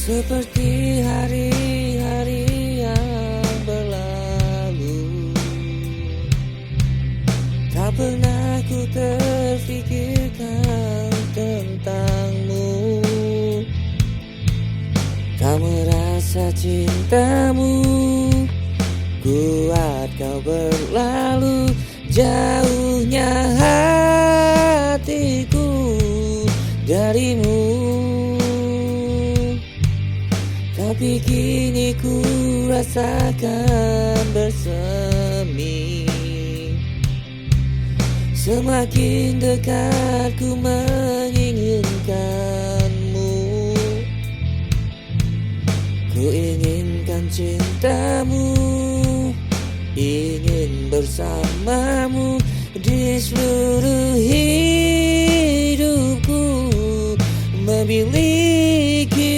Seperti hari-hari yang berlalu, tak pernah ku terfikirkan tentangmu. Tak merasa cintamu kuat kau berlalu. Jauhnya hatiku darimu, tapi kini ku rasakan bersemi. Semakin dekat ku menginginkanmu. Ku inginkan cintamu, ingin bersamamu di seluruh hidupku, memilikimu.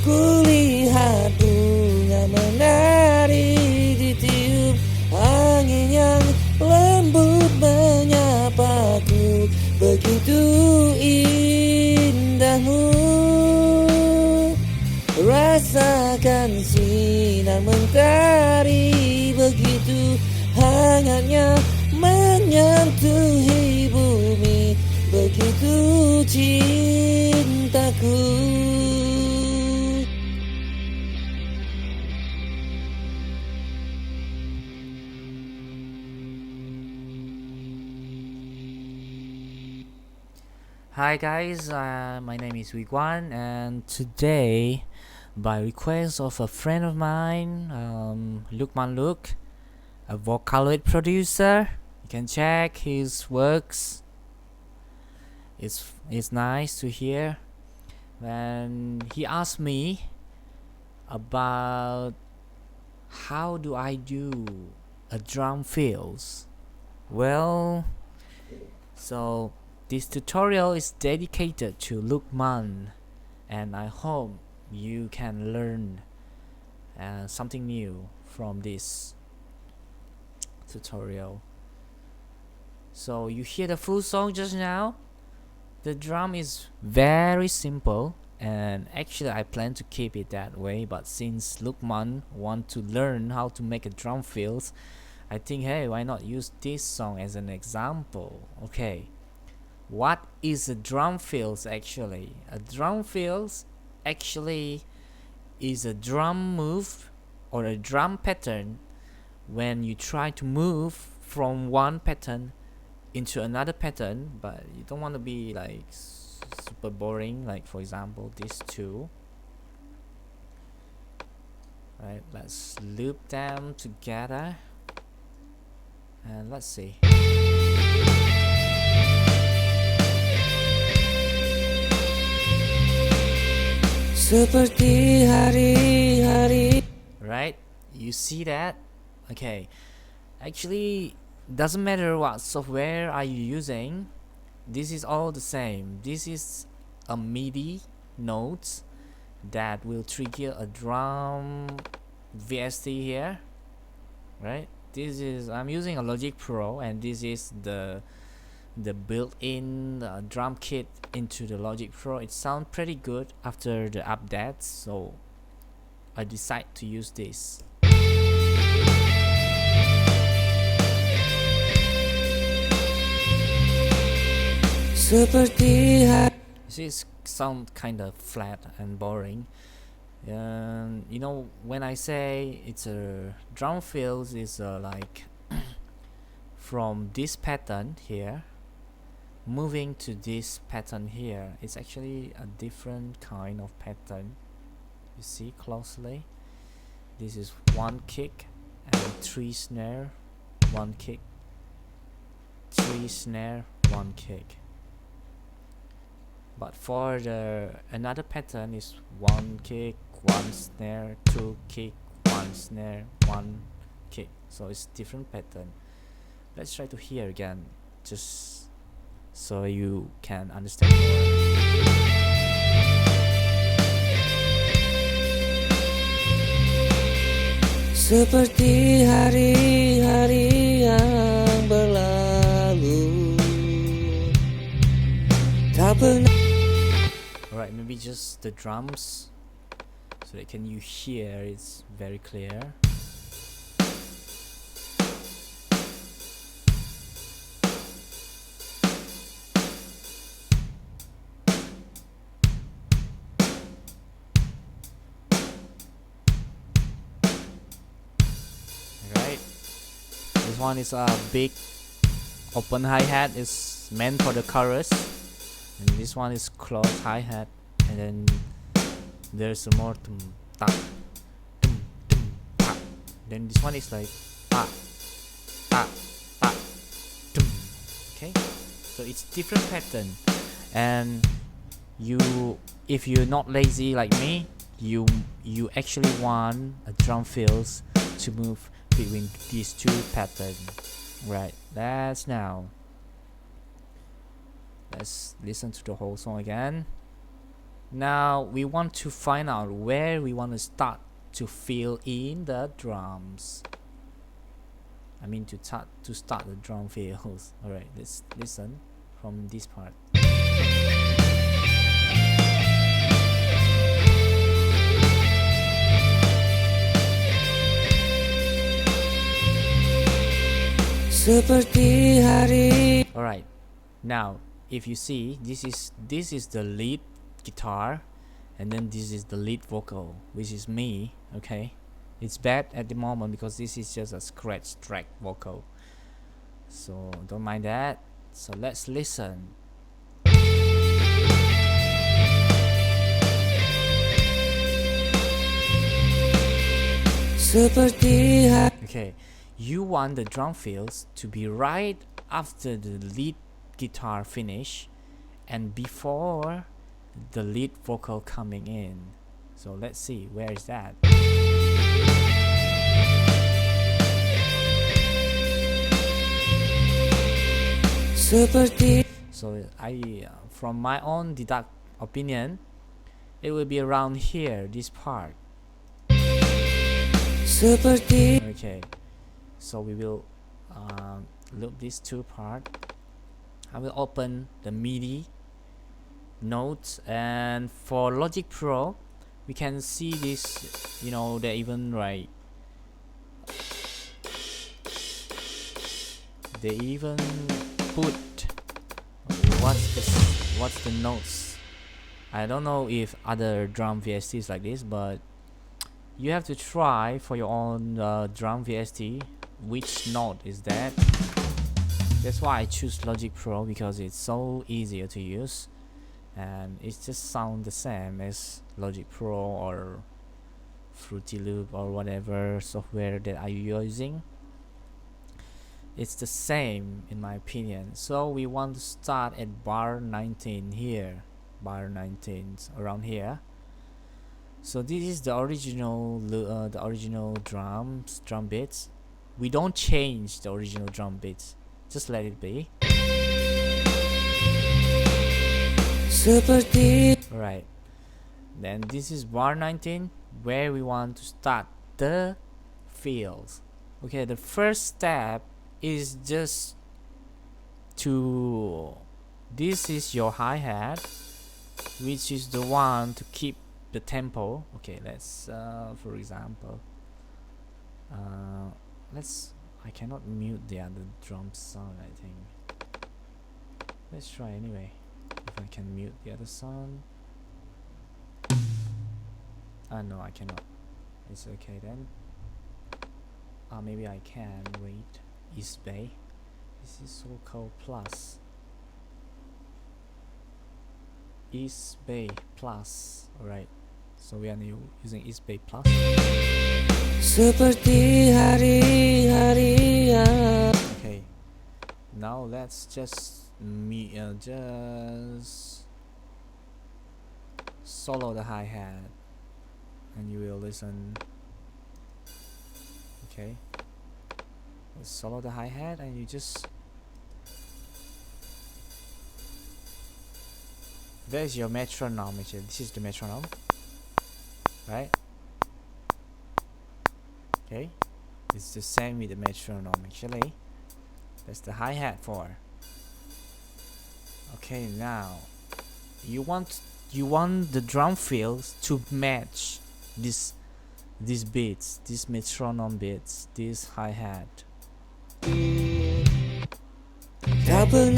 Kulihat bunga menari ditiup angin yang lembut menyapaku, begitu indahmu. Rasakan sinar mentari begitu hangatnya menyentuhi bumi, begitu cintaku. Hi guys, my name is Wiguan, and today, by request of a friend of mine, Lukman Luk, a Vocaloid producer, you can check his works. It's nice to hear. When he asked me about how do I do a drum fills, well, so this tutorial is dedicated to Lukman, and I hope you can learn something new from this tutorial. So you hear the full song just now. The drum is very simple, and actually I plan to keep it that way, but since Lukman want to learn how to make a drum fills, I think, hey, why not use this song as an example? Okay, what is a drum fills actually? A drum fills actually is a drum move or a drum pattern when you try to move from one pattern into another pattern, but you don't want to be like super boring, like for example these two. Right, let's loop them together and let's see. Seperti hari-hari. Right, you see that? Okay, actually doesn't matter what software are you using, this is all the same. This is a MIDI notes that will trigger a drum VST here, right? This is, I'm using a Logic Pro, and this is the built-in drum kit into the Logic Pro. It sounds pretty good after the updates, so I decide to use this. Seperti This sound kind of flat and boring. You know, when I say it's a drum fills, is like from this pattern here moving to this pattern here. It's actually a different kind of pattern. You see closely, this is one kick and 3 snare, 1 kick, 3 snare, 1 kick. But for the another pattern is 1 kick, 1 snare, 2 kick, 1 snare, 1 kick. So it's different pattern. Let's try to hear again, just so you can understand more. Seperti hari-hari yang berlalu, pernah. Alright, maybe just the drums so that can you hear it's very clear. Alright, this one is a big open hi-hat, is meant for the chorus, and this one is closed hi-hat, and then there's a more tum ta tum tum ta. Then this one is like ta ta ta tum. Okay, so it's different pattern, and if you're not lazy like me, you actually want a drum fills to move between these two patterns. Right, let's listen to the whole song again. Now we want to find out where we want to start to fill in the drums. I mean to start the drum fills. Alright, let's listen from this part. Seperti hari. Alright, now if you see, this is the lead guitar, and then this is the lead vocal, which is me. Okay, it's bad at the moment because this is just a scratch track vocal, so don't mind that. So let's listen. Seperti hari. Okay, you want the drum fills to be right after the lead guitar finish and before the lead vocal coming in. So let's see, where is that? Seperti. So from my own deduct opinion, it will be around here, this part. Seperti. Okay, so we will loop these two parts. I will open the MIDI notes, and for Logic Pro we can see this, you know, they even put what's the notes. I don't know if other drum VST is like this, but you have to try for your own drum VST which note is that. That's why I choose Logic Pro, because it's so easier to use and it just sounds the same as Logic Pro or Fruity Loop or whatever software that are you using. It's the same in my opinion. So we want to start at bar 19 here, bar 19 around here. So this is the original drum beats. We don't change the original drum beats, just let it be. Seperti. Alright, then this is bar 19 where we want to start the fills. Okay, the first step is just this is your hi-hat, which is the one to keep the tempo. Okay, let's for example, I cannot mute the other drum sound, I think. Let's try anyway, if I can mute the other sound. No, I cannot. It's okay then. Maybe I can. Wait, East Bay. This is so-called plus. East Bay plus. Alright, so we are using East Bay plus. Seperti hari-hari. Okay, now let's just solo the hi-hat and you will listen. Okay, let's solo the hi-hat and you just, there's your metronome. Actually, this is the metronome, right? Okay, it's the same with the metronome. Actually, that's the hi-hat for. Okay, now you want the drum fills to match these beats, these metronome beats, this hi-hat. Double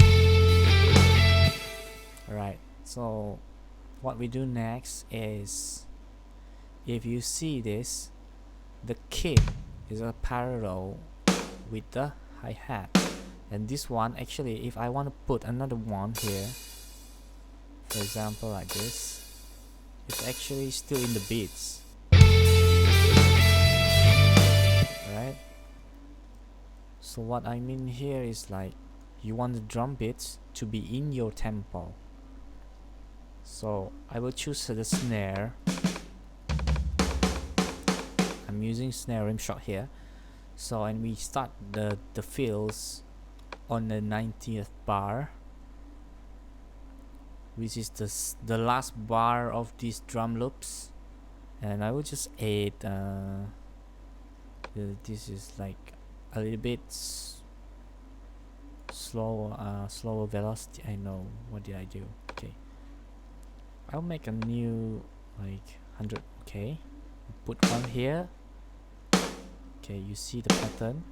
Alright, so what we do next is, if you see this, the kick is a parallel with the hi-hat, and this one actually, if I want to put another one here, for example like this, it's actually still in the beats. Alright, so what I mean here is like, you want the drum beats to be in your tempo. So I will choose the snare. I'm using snare rim shot here. So, and we start the fills on the 90th bar, which is the last bar of these drum loops, and I will just add this is like a little bit slower velocity. I know, what did I do? Okay, I'll make a new like 100. Okay, put one here. Okay, you see the pattern.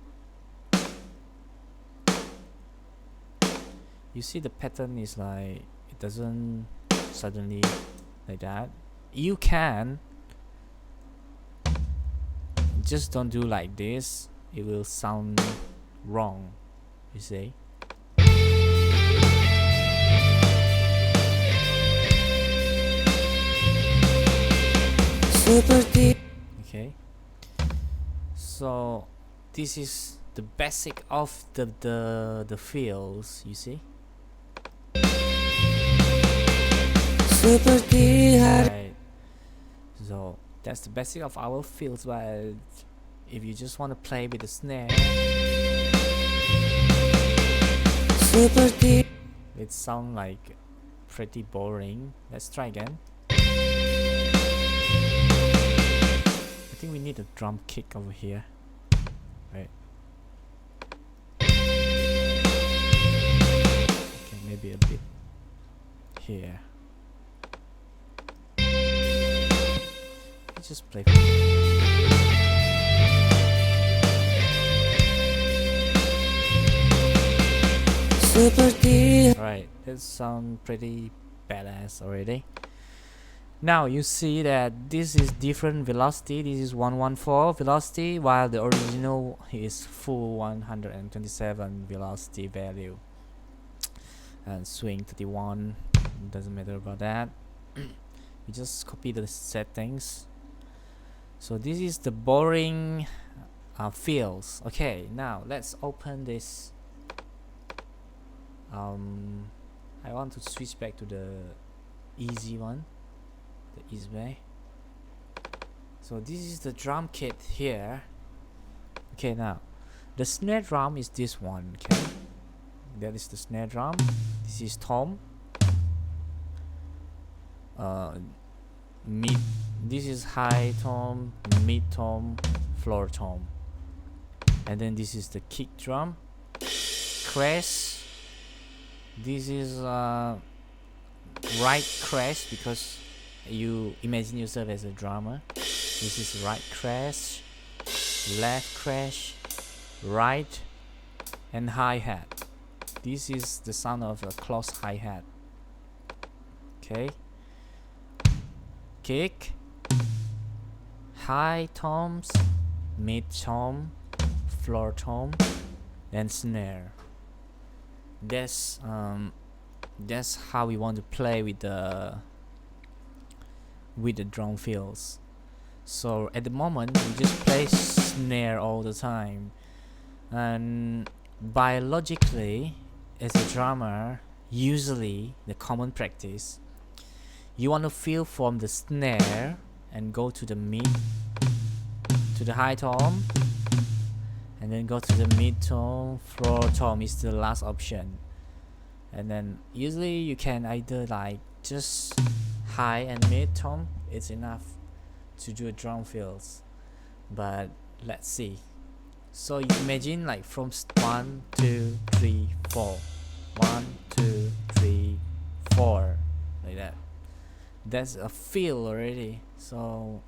You see the pattern is like, it doesn't suddenly like that. You can just don't do like this, it will sound wrong, you see. Okay, so this is the basic of the fills, you see. Right. So that's the basic of our fills, but if you just want to play with the snare, it sounds like pretty boring. Let's try again. I think we need a drum kick over here, right? Okay, maybe a bit here. Let's just play. Right, that sounds pretty badass already. Now you see that this is different velocity. This is 114 velocity, while the original is full 127 velocity value. And swing 31, doesn't matter about that. We just copy the settings. So this is the boring fills. Okay, now let's open this. I want to switch back to the easy one, the easy way. So this is the drum kit here. Okay, now the snare drum is this one. Okay, that is the snare drum. This is tom. Mid. This is high tom, mid tom, floor tom, and then this is the kick drum, crash. This is right crash, because you imagine yourself as a drummer. This is right crash, left crash, right, and hi-hat. This is the sound of a close hi-hat. Okay, kick, high toms, mid tom, floor tom, and snare. That's how we want to play with the drum fills. So at the moment we just play snare all the time, and biologically, as a drummer, usually the common practice, you want to feel from the snare and go to the mid, to the high tom, and then go to the mid tom. Floor tom is the last option, and then usually you can either like just high and mid tom, it's enough to do a drum fills. But let's see. So you imagine like from 1 2 3 4, 1 2 3 4, like that. That's a feel already. So,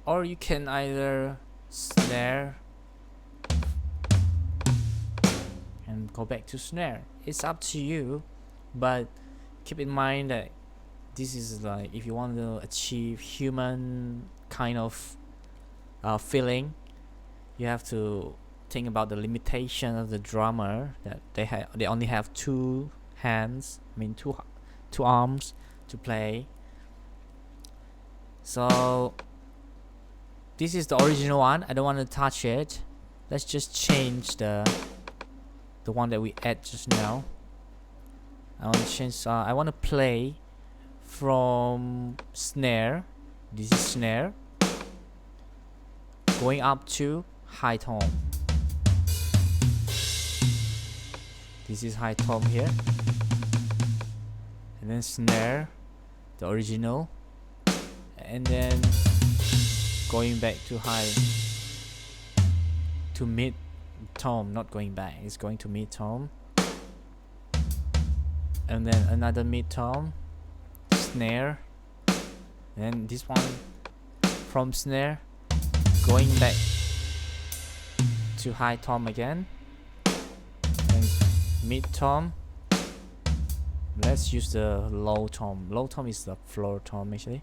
or you can either snare and go back to snare. It's up to you, but keep in mind that this is like, if you want to achieve human kind of feeling, you have to think about the limitation of the drummer, that they only have two hands, I mean two arms to play. So this is the original one. I don't want to touch it. Let's just change the one that we add just now. I want to change. I want to play from snare. This is snare, going up to high tone. This is high tone here, and then snare, the original, and then going back to high, to mid tone. Not going back, it's going to mid tone, and then another mid tone, snare, and this one from snare going back to high tone again, and mid tone. Let's use the low tone. Low tone is the floor tone actually,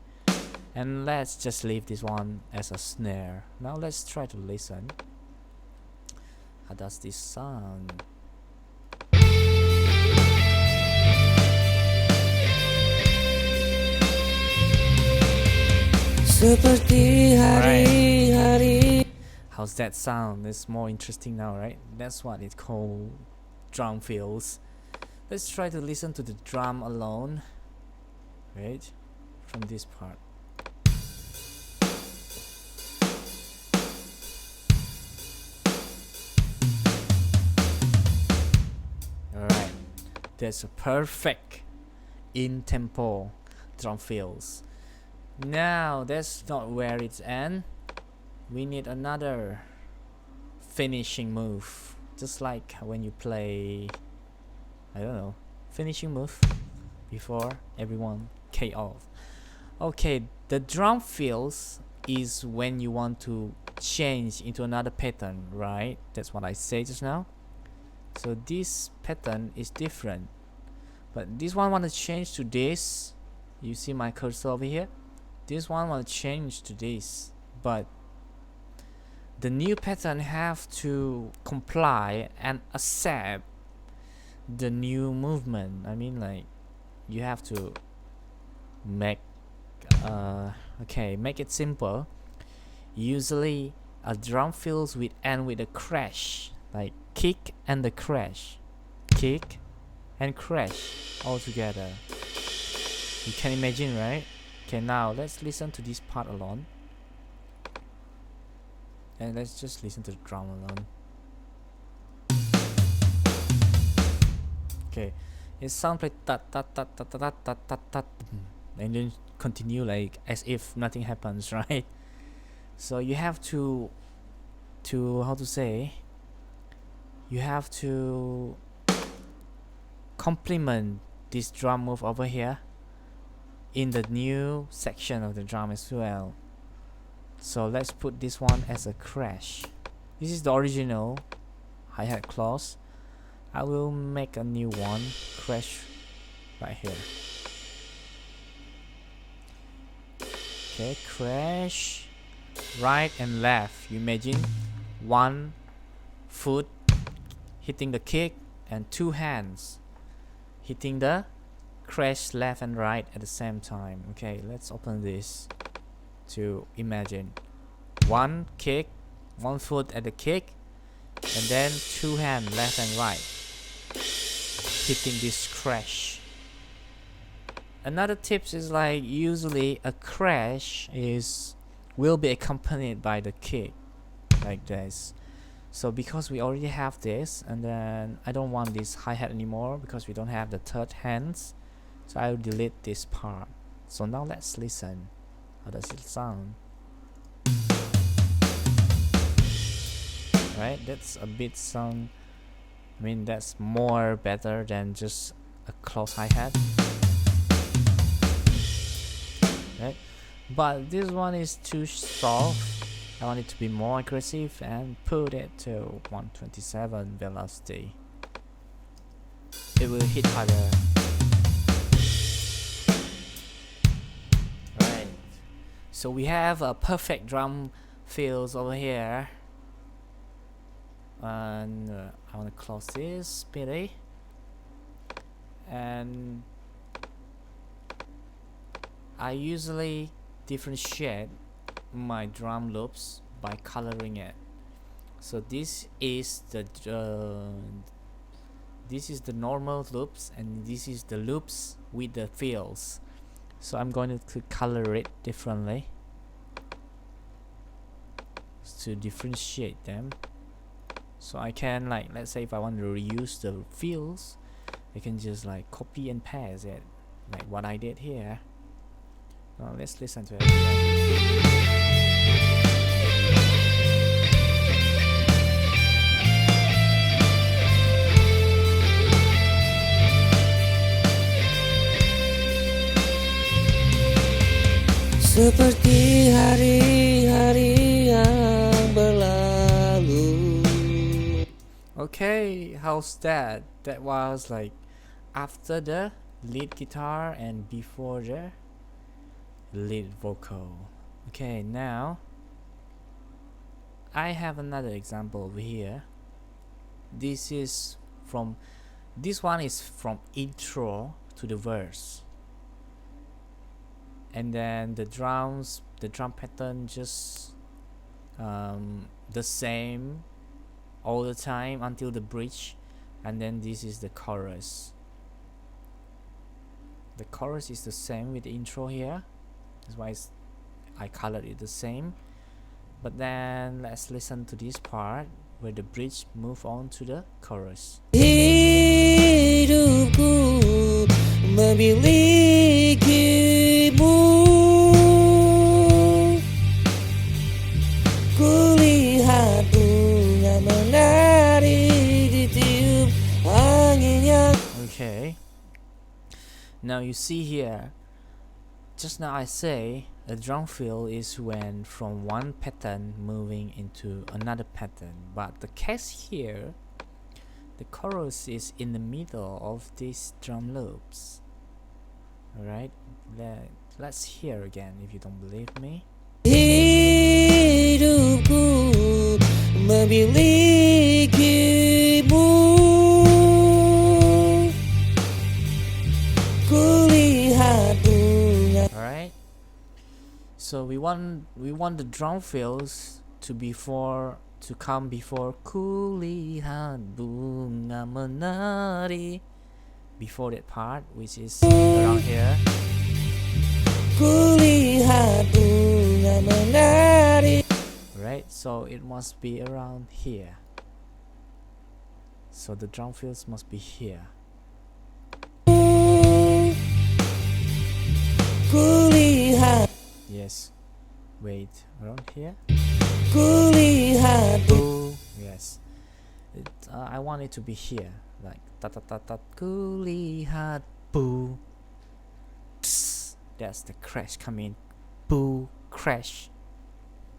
and let's just leave this one as a snare. Now let's try to listen. How does this sound? seperti hari-hari. How's that sound? It's more interesting now, right? That's what it's called drum fills. Let's try to listen to the drum alone. Right? From this part. Alright. That's a perfect in tempo drum fills. Now that's not where it's ends. We need another finishing move, just like when you play, I don't know, finishing move before everyone K off. Okay, the drum fills is when you want to change into another pattern, right? That's what I said just now. So this pattern is different, but this one want to change to this. You see my cursor over here? This one want to change to this, but the new pattern have to comply and accept the new movement. I mean, like, you have to make make it simple. Usually a drum fills with end with a crash, like kick and the crash, kick and crash all together. You can imagine, right? Okay, now let's listen to this part alone. And let's just listen to the drum alone. Okay, it sounds like tat tat tat tat tat tat tat tat, and then continue like as if nothing happens, right? So you have to how to say, you have to complement this drum move over here in the new section of the drum as well. So let's put this one as a crash. This is the original hi-hat clause. I will make a new one, crash, right here. Okay, crash, right and left. You imagine one foot hitting the kick and two hands hitting the crash left and right at the same time. Okay, let's open this to imagine one kick, one foot at the kick, and then two hands left and right hitting this crash. Another tips is like, usually a crash will be accompanied by the kick like this. So because we already have this, and then I don't want this hi-hat anymore because we don't have the third hands, so I will delete this part. So now let's listen. How does it sound? Right, that's a bit sound. I mean, that's more better than just a close hi-hat. right? But this one is too soft. I want it to be more aggressive and put it to 127 velocity. It will hit harder. Right. So we have a perfect drum fills over here. And I want to close this speedy. And I usually differentiate my drum loops by coloring it. So this is the normal loops, and this is the loops with the fills. So I'm going to color it differently to differentiate them. So I can, like, let's say if I want to reuse the fills, I can just like copy and paste it, like what I did here. Now let's listen to it. Seperti hari-hari yang berlalu. Okay, how's that? That was like after the lead guitar and before the lead vocal. Okay, now I have another example over here. This one is from intro to the verse, and then the drum pattern just the same all the time until the bridge, and then this is the chorus. The chorus is the same with the intro here. That's why I colored it the same. But then let's listen to this part where the bridge move on to the chorus. Hidupku memilikimu, kulihat bunga menari ditiup angin yang. Okay. Now you see here, just now I say a drum fill is when from one pattern moving into another pattern, but the case here, the chorus is in the middle of these drum loops. Alright, let's hear again if you don't believe me. Hidupku memilikimu, kulihat bunga. Alright, so we want the drum fills to come before kulihat bunga menari, before that part, which is around here. Kulihat bunga menari. Right, so it must be around here. So the drum fills must be here. Kulihat. Yes. Wait, around here. Kulihat. Boo. Yes. I want it to be here, like ta ta ta ta. Kulihat boo. Tss. That's the crash coming. Boo crash.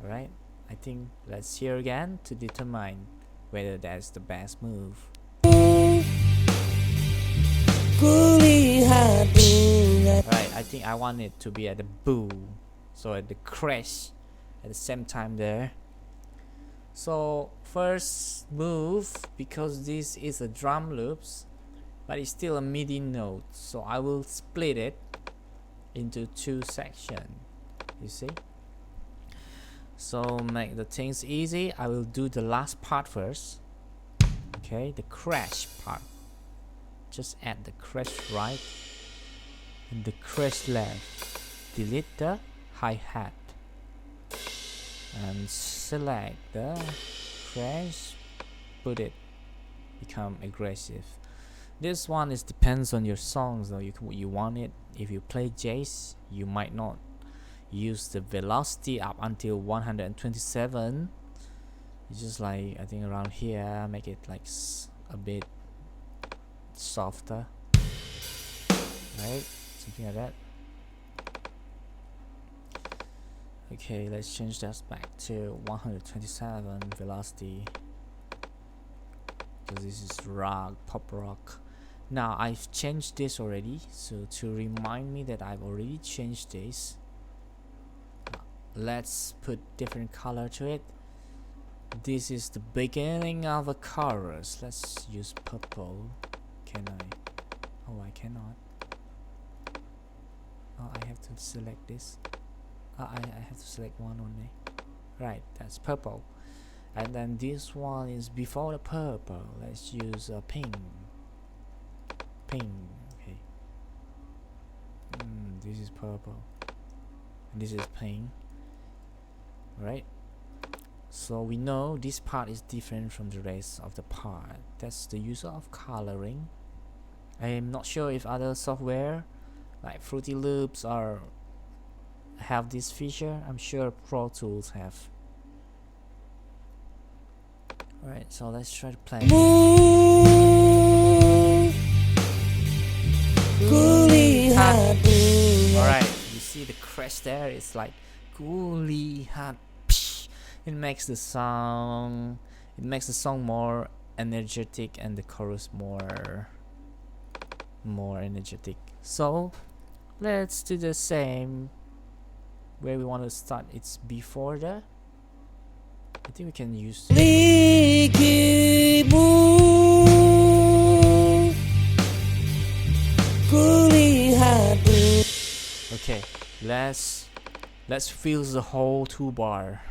Alright. I think let's hear again to determine whether that's the best move. Kulihat bunga. Right, I think I want it to be at the boo, so at the crash at the same time there. So first move, because this is a drum loops, but it's still a MIDI note, so I will split it into two sections. You see? So make the things easy, I will do the last part first. Okay, the crash part. Just add the crash right and the crash left. Delete the hi-hat and select the crash, put it, become aggressive. This one is depends on your songs though. You want it. If you play jazz, you might not use the velocity up until 127. It's just like, I think around here, make it like a bit softer, right? Something like that. Okay, let's change that back to 127 velocity, because this is rock, pop rock. Now I've changed this already, so to remind me that I've already changed this, let's put different color to it. This is the beginning of a chorus. Let's use purple. Can I? Oh, I cannot. Oh, I have to select this. I have to select one only. Right, that's purple. And then this one is before the purple. Let's use a pink. Pink. Okay. This is purple. And this is pink. Right. So we know this part is different from the rest of the part. That's the use of coloring. I am not sure if other software like Fruity Loops or have this feature. I'm sure Pro Tools have. Alright, so let's try to play. Alright, you see the crash there? It's like coolie hot. It makes the song more energetic and the chorus more energetic. So let's do the same. Where we want to start, it's before the, I think we can use okay, let's fill the whole two bar.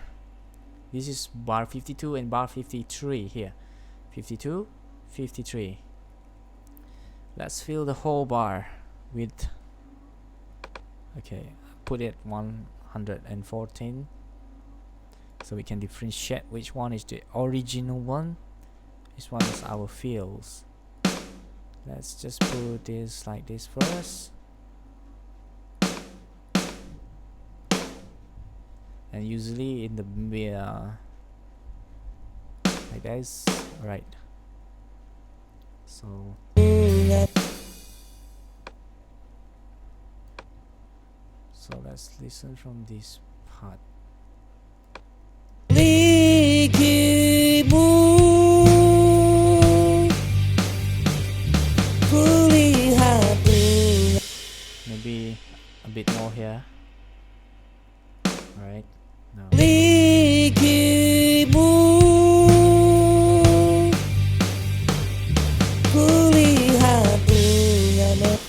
This is bar 52 and bar 53 here. 52, 53. Let's fill the whole bar with, okay, put it 114 so we can differentiate which one is the original one. This one is our fills. Let's just put this like this first. And usually in the like this, right? So let's listen from this part. Maybe a bit more here. Alright, now.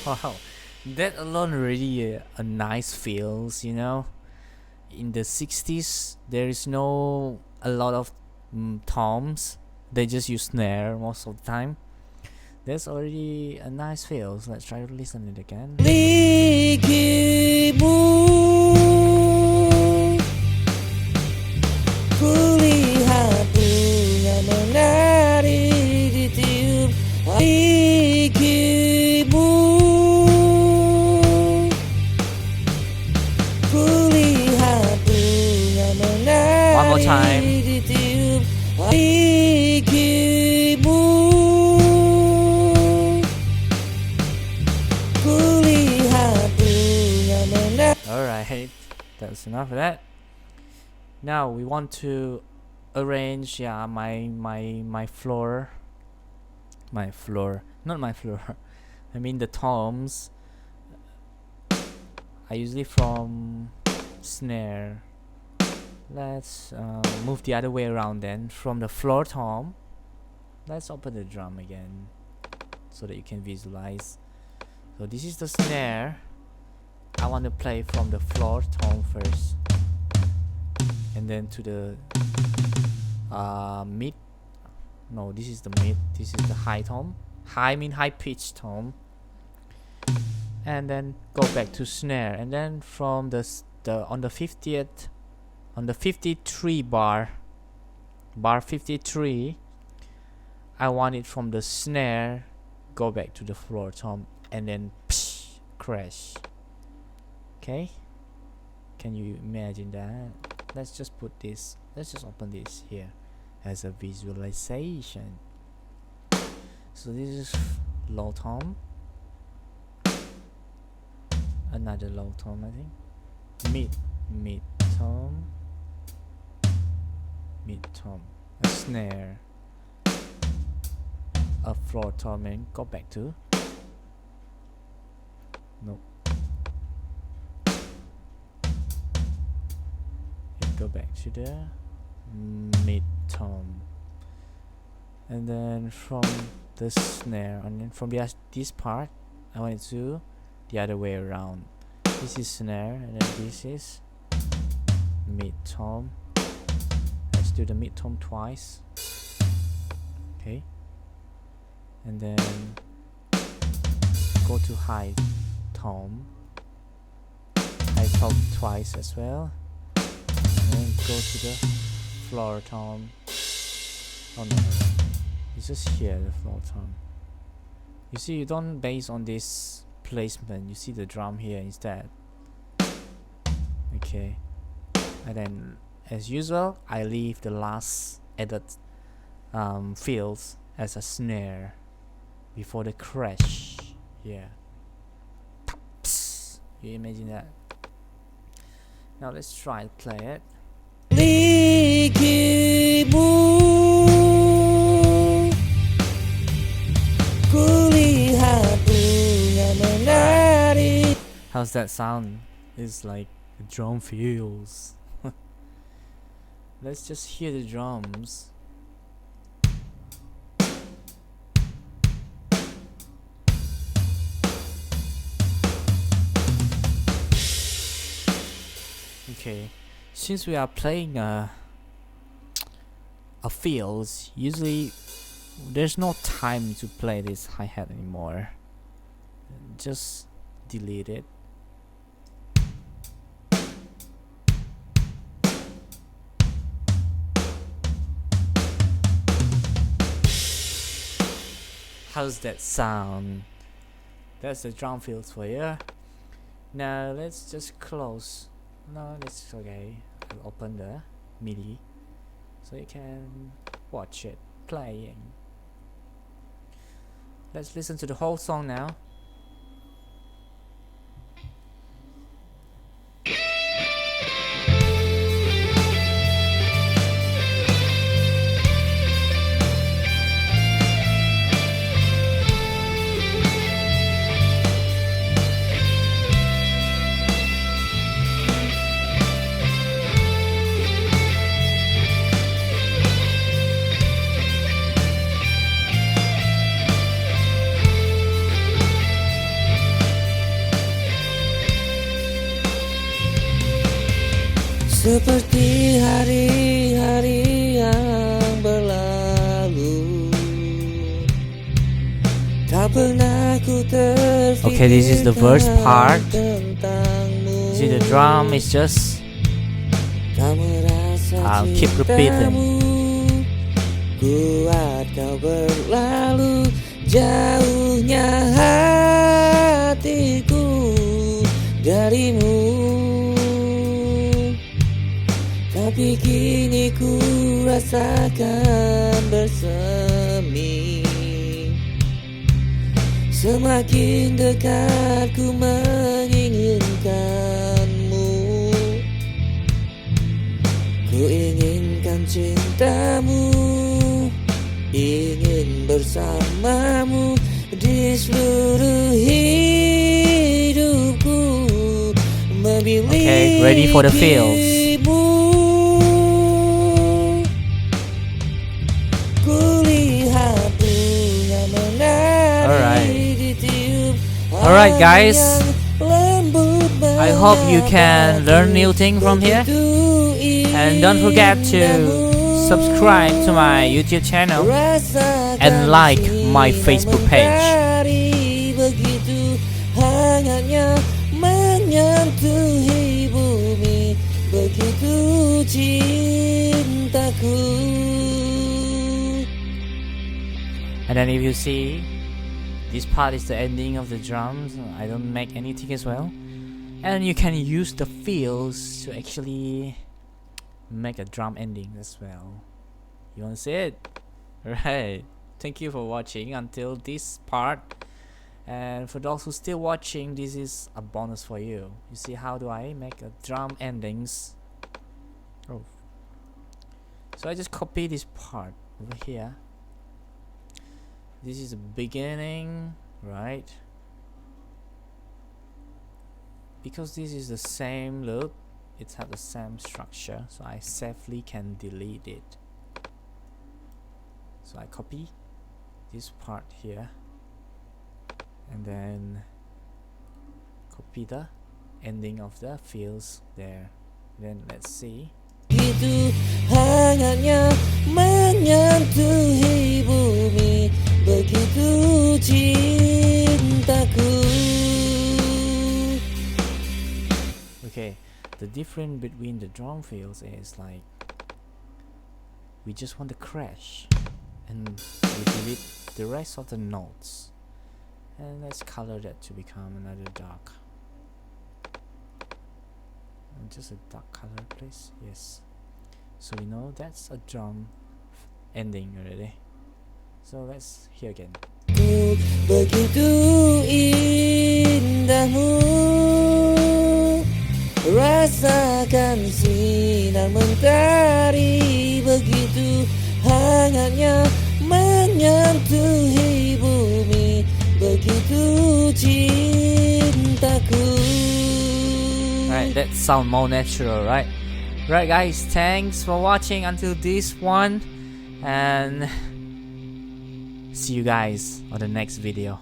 Wow, that alone already a nice feels, you know. In the 60s, there is no a lot of toms. They just use snare most of the time. That's already a nice feels. Let's try to listen it again. One more time. Alright, that's enough of that. Now we want to arrange my floor. Not my floor. I mean the toms. I usually from snare. Let's move the other way around then. From the floor tom, let's open the drum again so that you can visualize. So this is the snare. I want to play from the floor tom first, and then to the mid. No, this is the mid. This is the high tom. High mean high pitched tom, and then go back to snare, and then from the on the 50th. On the 53 bar 53, I want it from the snare, go back to the floor tom, and then crash. Okay, can you imagine that? Let's just put this, let's just open this here as a visualization. So this is low tom, another low tom, I think, mid tom, mid tom, a snare, a floor tom, and go back to no. Go back to the mid tom, and then from the snare, and then from this part I want it to the other way around. This is snare, and then this is mid tom. Let's do the mid tom twice. Okay, and then go to high tom twice as well, and then go to the floor tom. Oh no, it's just here, the floor tom. You see, you don't base on this placement, you see the drum here instead. Okay, and then as usual I leave the last added fills as a snare before the crash. Yeah, you imagine that. Now let's try to play it. How's that sound? It's like the drum feels. Let's just hear the drums. Okay, since we are playing a fills, usually there's no time to play this hi-hat anymore. Just delete it. How's that sound? That's the drum fills for you. Now let's just close. No, that's okay. I'll open the MIDI so you can watch it playing. Let's listen to the whole song now. Seperti hari-hari yang berlalu, tak pernah ku terfikirkan. Okay, this is the verse part. Tentangmu. See, the drum is just keep repeating. Kuat kau berlalu, jauhnya hatiku darimu. Tapi kini ku rasakan bersemi. Semakin dekat ku menginginkanmu. Ku inginkan cintamu, ingin bersamamu di seluruh hidupku. Okay, ready for the fills. Alright guys, I hope you can learn new things from here, and don't forget to subscribe to my YouTube channel and like my Facebook page. And then if you see, this part is the ending of the drums. I don't make anything as well. And you can use the fills to actually make a drum ending as well. You wanna see it? Right. Thank you for watching until this part. And for those who still watching, this is a bonus for you. You see how do I make a drum endings Oh, so I just copy this part over here. This is the beginning, right? Because this is the same loop, it has the same structure, so I safely can delete it. So I copy this part here and then copy the ending of the fills there. Then let's see. Begitu hangatnya menyentuhi bumi, begitu cintaku. Okay, the difference between the drum fills is like we just want to crash and we delete the rest of the notes, and let's color that to become another dark. And just a dark color, please. Yes, so we know that's a drum ending already. So let's hear again. Begitu indahmu, rasakan sinar mentari, begitu hangatnya menyentuhi bumi, begitu cintaku. Right, that sound more natural, right? Right, guys, thanks for watching until this one, and see you guys on the next video.